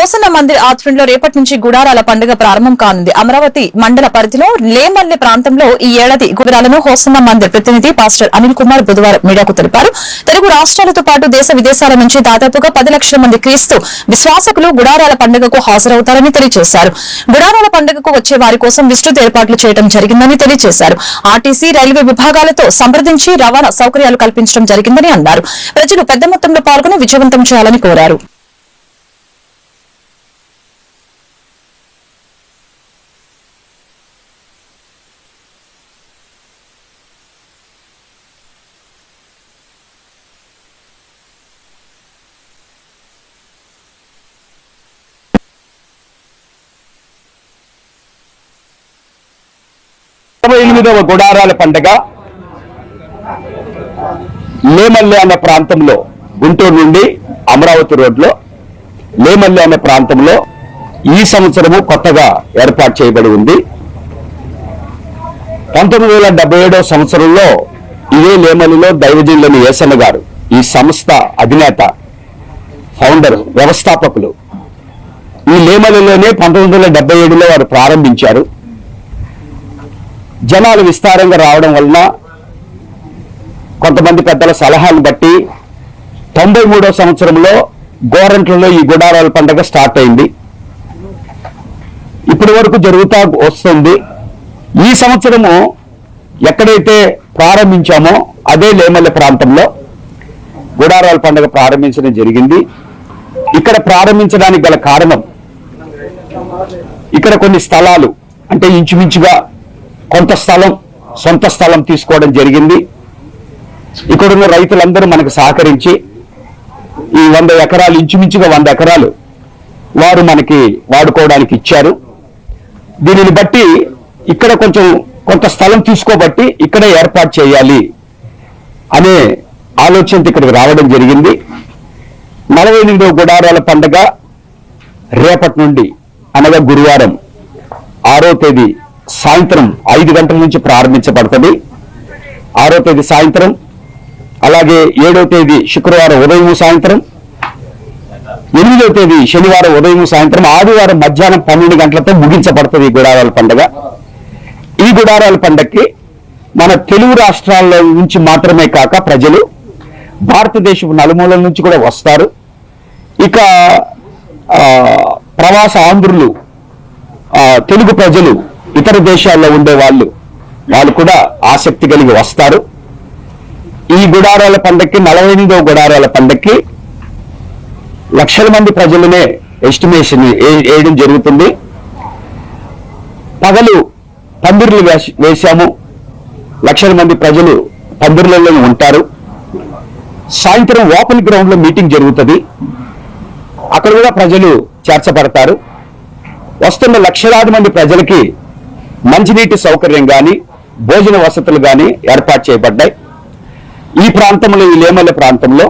Hosanna Mandir ఆధ్వర్యంలో రేపటి నుంచి గుడారాల పండుగ ప్రారంభం కానుంది. అమరావతి మండల పరిధిలో లేమల్లె ప్రాంతంలో ఈ ఏడాది గుడారాలను హోసన్న మందిర్ ప్రతినిధి పాస్టర్ అనిల్ కుమార్ బుధవారం మీడియాకు తెలిపారు. తెలుగు రాష్ట్రాలతో పాటు దేశ విదేశాల నుంచి దాదాపుగా 10 లక్షల మంది క్రీస్తు విశ్వాసకులు గుడారాల పండుగకు హాజరవుతారని తెలియజేశారు. గుడారాల పండుగకు వచ్చే వారి కోసం విస్తృత ఏర్పాట్లు చేయడం జరిగిందని తెలియజేశారు. ఆర్టీసీ, రైల్వే విభాగాలతో సంప్రదించి రవాణా సౌకర్యాలు కల్పించడం జరిగిందని అన్నారు. ప్రజలు పెద్ద మొత్తంలో పాల్గొని విజయవంతం చేయాలని కోరారు. గుడారాల పండుగ లేమల్లె అనే ప్రాంతంలో, గుంటూరు నుండి అమరావతి రోడ్లో లేమల్లె అనే ప్రాంతంలో ఈ సంవత్సరము కొత్తగా ఏర్పాటు చేయబడి ఉంది. 1977 సంవత్సరంలో ఇదే లేమల్లిలో దైవజనులని యేసన్న గారు, ఈ సంస్థ అధినేత, ఫౌండర్, వ్యవస్థాపకులు, ఈ లేమల్లిలోనే 1977లో వారు ప్రారంభించారు. జనాలు విస్తారంగా రావడం వలన కొంతమంది పెద్దల సలహాలను బట్టి 93వ సంవత్సరంలో గోరంట్లలో ఈ గుడారాల పండుగ స్టార్ట్ అయింది. ఇప్పటి వరకు జరుగుతూ వస్తుంది. ఈ సంవత్సరము ఎక్కడైతే ప్రారంభించామో అదే లేమల్లె ప్రాంతంలో గుడారాల పండుగ ప్రారంభించడం జరిగింది. ఇక్కడ ప్రారంభించడానికి గల కారణం, ఇక్కడ కొన్ని స్థలాలు, అంటే ఇంచుమించుగా కొంత స్థలం, సొంత స్థలం తీసుకోవడం జరిగింది. ఇక్కడున్న రైతులందరూ మనకు సహకరించి ఈ 100 ఎకరాలు, ఇంచుమించుగా 100 ఎకరాలు వారు మనకి వాడుకోవడానికి ఇచ్చారు. దీనిని బట్టి ఇక్కడ కొంత స్థలం తీసుకోబట్టి ఇక్కడే ఏర్పాటు చేయాలి అనే ఆలోచనతో ఇక్కడికి రావడం జరిగింది. 48వ గుడారాల పండుగ రేపటి నుండి, అనగా గురువారం 6వ తేదీ సాయంత్రం 5 గంటల నుంచి ప్రారంభించబడుతుంది. 6వ తేదీ సాయంత్రం, అలాగే 7వ తేదీ శుక్రవారం ఉదయం సాయంత్రం, 8వ తేదీ శనివారం ఉదయం సాయంత్రం, ఆదివారం మధ్యాహ్నం 12 గంటలతో ముగించబడుతుంది ఈ గుడారాల పండుగ. ఈ గుడారాల పండుగకి మన తెలుగు రాష్ట్రాల నుంచి మాత్రమే కాక ప్రజలు భారతదేశం నలుమూలల నుంచి కూడా వస్తారు. ఇక ప్రవాస ఆంధ్రులు, తెలుగు ప్రజలు, ఇతర దేశాల్లో ఉండే వాళ్ళు కూడా ఆసక్తి కలిగి వస్తారు. ఈ గుడారాల పండక్కి, 48వ గుడారాల పండక్కి లక్షల మంది ప్రజలనే ఎస్టిమేషన్ వేయడం జరుగుతుంది. పగలు పందిర్లు వేశాము, లక్షల మంది ప్రజలు పందిర్లలో ఉంటారు. సాయంత్రం ఓపెన్ గ్రౌండ్ లో మీటింగ్ జరుగుతుంది, అక్కడ కూడా ప్రజలు చేర్చబడతారు. వస్తున్న లక్షలాది మంది ప్రజలకి మంచినీటి సౌకర్యం కానీ, భోజన వసతులు కానీ ఏర్పాటు చేయబడ్డాయి. ఈ ప్రాంతంలో, ఈ లేమల్లె ప్రాంతంలో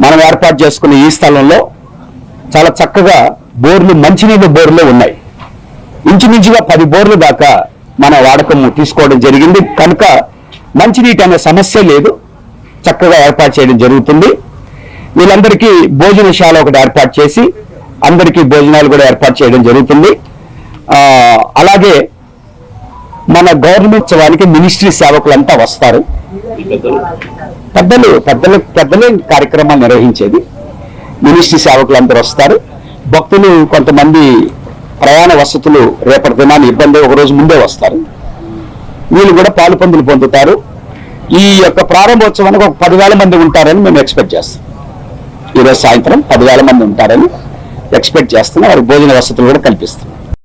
మనం ఏర్పాటు చేసుకున్న ఈ స్థలంలో చాలా చక్కగా బోర్లు, మంచినీళ్ళ బోర్లు ఉన్నాయి. ఇంచుమించుగా 10 బోర్లు దాకా మన వాడకం తీసుకోవడం జరిగింది. కనుక మంచినీటి అనే సమస్య లేదు, చక్కగా ఏర్పాటు చేయడం జరుగుతుంది. వీళ్ళందరికీ భోజనశాల ఒకటి ఏర్పాటు చేసి అందరికీ భోజనాలు కూడా ఏర్పాటు చేయడం జరుగుతుంది. అలాగే మన గవర్నమెంట్ ఉత్సవానికి మినిస్ట్రీ సేవకులంతా వస్తారు. పెద్దలే కార్యక్రమాలు నిర్వహించేది. మినిస్ట్రీ సేవకులందరూ వస్తారు. భక్తులు కొంతమంది ప్రయాణ వసతులు రేపటి దినాన్ని ఇబ్బంది, ఒక రోజు ముందే వస్తారు. వీళ్ళు కూడా పాలు పందులు పొందుతారు. ఈ యొక్క ప్రారంభోత్సవానికి ఒక 10,000 మంది ఉంటారని మేము ఎక్స్పెక్ట్ చేస్తాం. ఈరోజు సాయంత్రం 10,000 మంది ఉంటారని ఎక్స్పెక్ట్ చేస్తున్నాం. వారికి భోజన వసతులు కూడా కల్పిస్తాం.